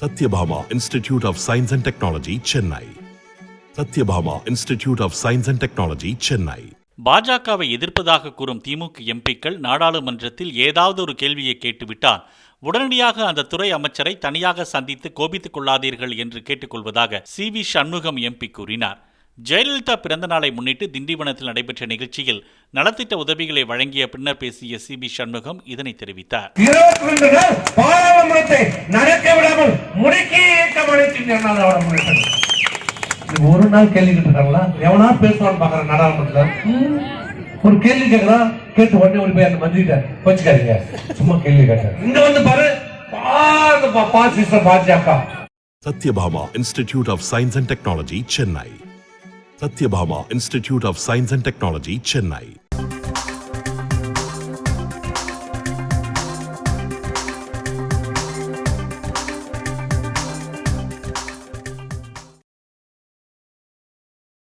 Satyabhama Institute of Science and Technology, Chennai. Satyabhama Institute of Science and Technology, Chennai. பாஜகவை எதிர்ப்பதாக கூறும் திமுக எம்பிக்கள் நாடாளுமன்றத்தில் ஏதாவது ஒரு கேள்வியை கேட்டுவிட்டால் உடனடியாக அந்த துறை அமைச்சரை தனியாக சந்தித்து கோபித்துக் கொள்ளாதீர்கள் என்று கேட்டுக்கொள்வதாக சி.வி. சண்முகம் எம்பி கூறினார். ஜெயலலிதா பிறந்த நாளை முன்னிட்டு திண்டிவனத்தில் நடைபெற்ற நிகழ்ச்சியில் நலத்திட்ட உதவிகளை வழங்கிய பின்னர் பேசிய சி.வி. சண்முகம் இதனை தெரிவித்தார். 22 நாள் பாராளுமன்றத்தை நடக்க விடாமல் முடக்கி ஒரு நாள் கேள்வி கேட்டுருக்காங்களா? எவனா பேசுவான்னு பாக்குறேன் நாடாளுமன்றத்தில். ஒரு கேள்வி கேட்கலாம், கேட்டு உடனே ஒரு போய் அந்த மந்திரிட்ட வச்சுக்காதீங்க, சும்மா கேள்வி கேட்க. இங்க வந்து பாரு பாஜக. Satyabhama Institute of Science and Technology, Chennai. Satyabhama Institute of Science and Technology, Chennai.